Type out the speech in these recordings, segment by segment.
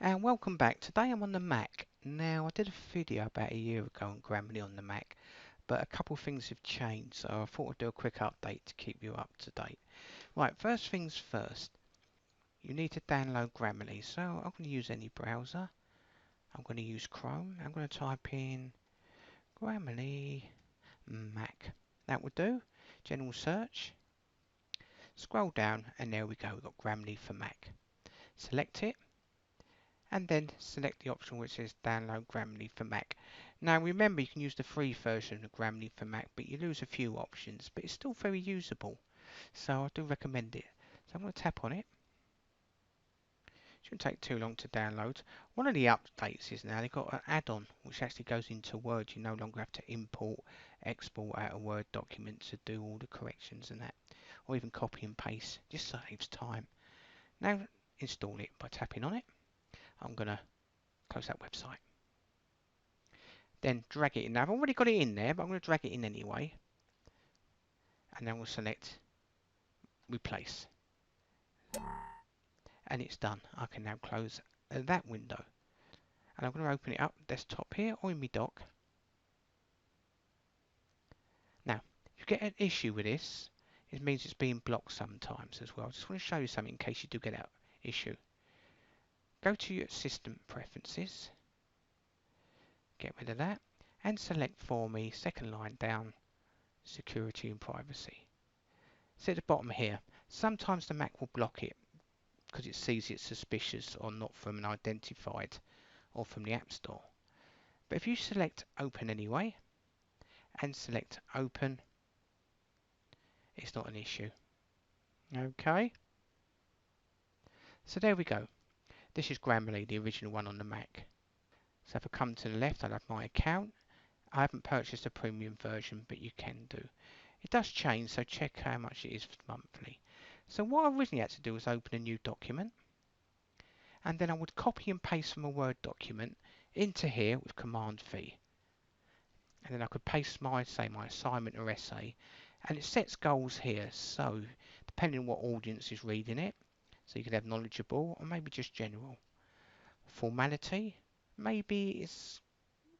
And welcome back. Today I'm on the Mac. Now I did a video about a year ago on Grammarly on the Mac, but a couple of things have changed, so I thought I'd do a quick update to keep you up to date. Right, first things first, you need to download Grammarly. So I'm going to use any browser. I'm going to use Chrome. I'm going to type in Grammarly Mac. That will do. General search. Scroll down and there we go. We've got Grammarly for Mac. Select it. And then select the option which says download Grammarly for Mac. Now remember, you can use the free version of Grammarly for Mac, but you lose a few options, but it's still very usable, so I do recommend it. So I'm going to tap on it. Shouldn't take too long to download. One of the updates is now they've got an add-on which actually goes into Word. You no longer have to import, export out a Word document to do all the corrections and that, or even copy and paste. Just saves time. Now install it by tapping on it. I'm going to close that website. Then drag it in. Now I've already got it in there, but I'm going to drag it in anyway. And then we'll select replace. And it's done. I can now close that window. And I'm going to open it up desktop here or in my dock. Now, if you get an issue with this, it means it's being blocked sometimes as well. I just want to show you something in case you do get that issue. Go to your system preferences. Get rid of that. And select for me, second line down, security and privacy. See at the bottom here, sometimes the Mac will block it because it sees it's suspicious or not from an identified or from the App Store. But if you select open anyway and select open, it's not an issue. Okay, so there we go. This is Grammarly, the original one on the Mac. So if I come to the left, I'll have my account. I haven't purchased a premium version, but you can do. It does change, so check how much it is monthly. So what I originally had to do was open a new document, and then I would copy and paste from a Word document into here with Command V. And then I could paste my assignment or essay, and it sets goals here. So depending on what audience is reading it, so you could have knowledgeable or maybe just general. Formality, maybe it's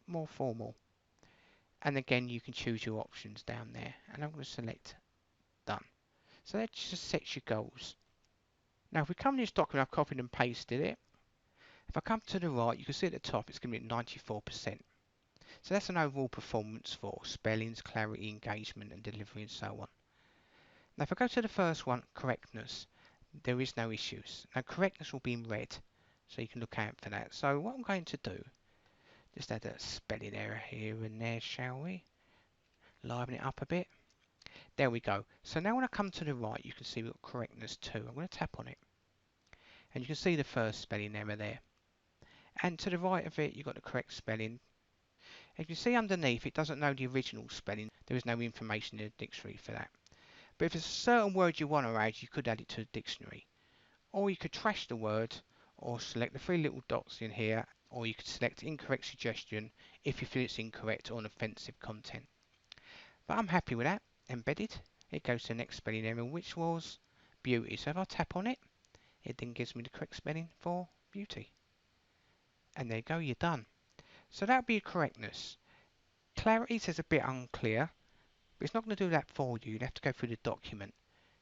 more formal. And again, you can choose your options down there. And I'm going to select done. So that just sets your goals. Now if we come to this document, I've copied and pasted it. If I come to the right, you can see at the top it's going to be at 94%. So that's an overall performance for spellings, clarity, engagement and delivery and so on. Now if I go to the first one, correctness, there is no issues. Now correctness will be in red, so you can look out for that. So what I'm going to do, just add a spelling error here and there, shall we? Liven it up a bit. There we go. So now when I come to the right, you can see we've got correctness 2. I'm going to tap on it. And you can see the first spelling error there. And to the right of it, you've got the correct spelling. If you see underneath, it doesn't know the original spelling. There is no information in the dictionary for that. But if there's a certain word you want to add, you could add it to the dictionary. Or you could trash the word, or select the 3 little dots in here, or you could select incorrect suggestion if you feel it's incorrect or an offensive content. But I'm happy with that. Embedded. It goes to the next spelling error, which was beauty. So if I tap on it, it then gives me the correct spelling for beauty. And there you go, you're done. So that would be a correctness. Clarity says a bit unclear, but it's not going to do that for you. You'd have to go through the document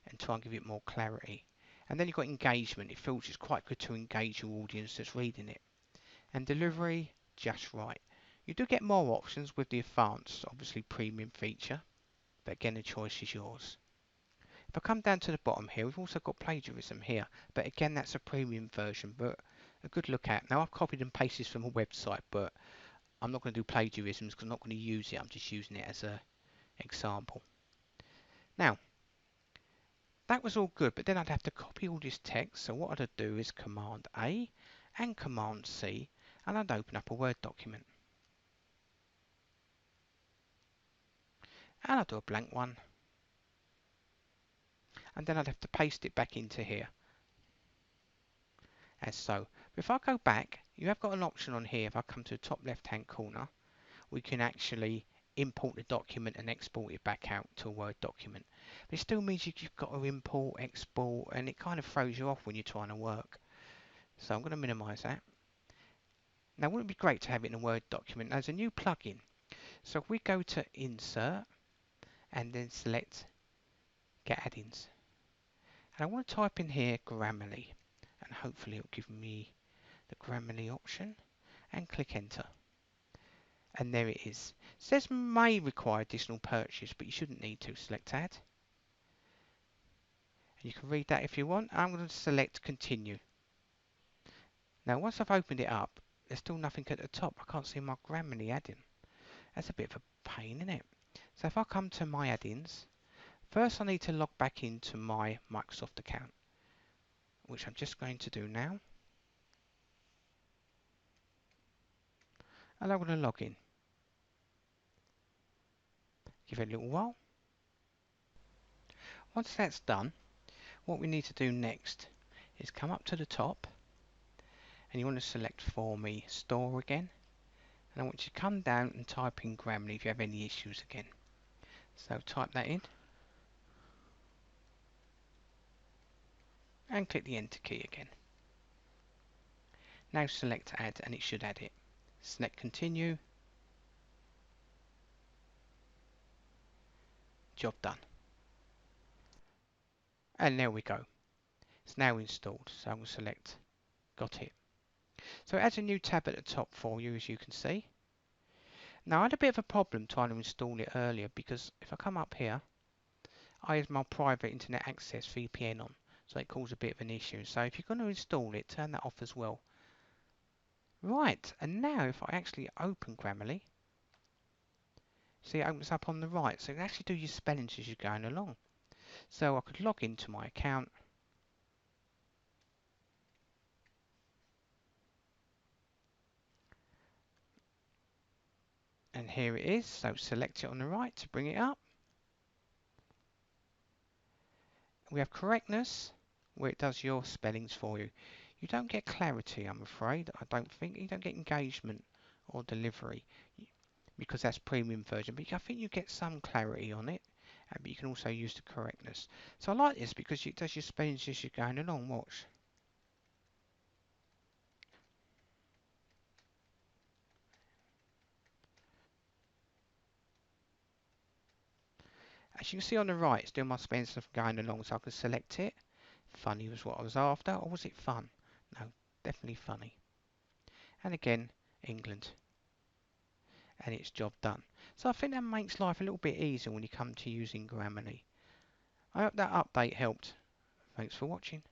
and try and give it more clarity. And then you've got engagement. It feels it's quite good to engage your audience that's reading it. And delivery, just right. You do get more options with the advanced, obviously premium feature, but again the choice is yours. If I come down to the bottom here, we've also got plagiarism here, but again that's a premium version, but a good look at. Now I've copied and pasted from a website, but I'm not going to do plagiarisms because I'm not going to use it. I'm just using it as an example. Now, that was all good, but then I'd have to copy all this text. So what I'd do is Command A and Command C, and I'd open up a Word document. And I'd do a blank one. And then I'd have to paste it back into here. As so. But if I go back, you have got an option on here. If I come to the top left hand corner, we can actually import the document and export it back out to a Word document. But it still means you've got to import, export, and it kind of throws you off when you're trying to work. So I'm going to minimize that. Now, wouldn't it be great to have it in a Word document? There's a new plugin. So if we go to Insert and then select Get Add-ins, and I want to type in here Grammarly, and hopefully it'll give me the Grammarly option, and click Enter. And there it is. It says may require additional purchase, but you shouldn't need to. Select Add. And you can read that if you want. I'm going to select Continue. Now once I've opened it up, there's still nothing at the top. I can't see my Grammarly add-in. That's a bit of a pain, isn't it? So if I come to my add-ins, first I need to log back into my Microsoft account, which I'm just going to do now. And I'm going to log in. Give it a little while. Once that's done, what we need to do next is come up to the top, and you want to select for me Store again. And I want you to come down and type in Grammarly if you have any issues again. So type that in and click the Enter key again. Now select Add and it should add it. Select Continue. Job done. And there we go. It's now installed. So I'm going to select Got it. So it adds a new tab at the top for you, as you can see. Now I had a bit of a problem trying to install it earlier because if I come up here, I have my private internet access VPN on, so it caused a bit of an issue. So if you're going to install it, turn that off as well. Right, and now if I actually open Grammarly, see it opens up on the right, so you can actually do your spellings as you're going along. So I could log into my account, and here it is. So select it on the right to bring it up. We have correctness, where it does your spellings for you. You don't get clarity, I'm afraid. I don't think you don't get engagement or delivery because that's premium version, but I think you get some clarity on it, but you can also use the correctness. So I like this because it does your spellings as you're going along. Watch. As you can see on the right, it's doing my spelling stuff going along, so I can select it. Funny was what I was after, or was it fun? No, definitely funny. And again, England. And it's job done. So I think that makes life a little bit easier when you come to using Grammarly. I hope that update helped. Thanks for watching.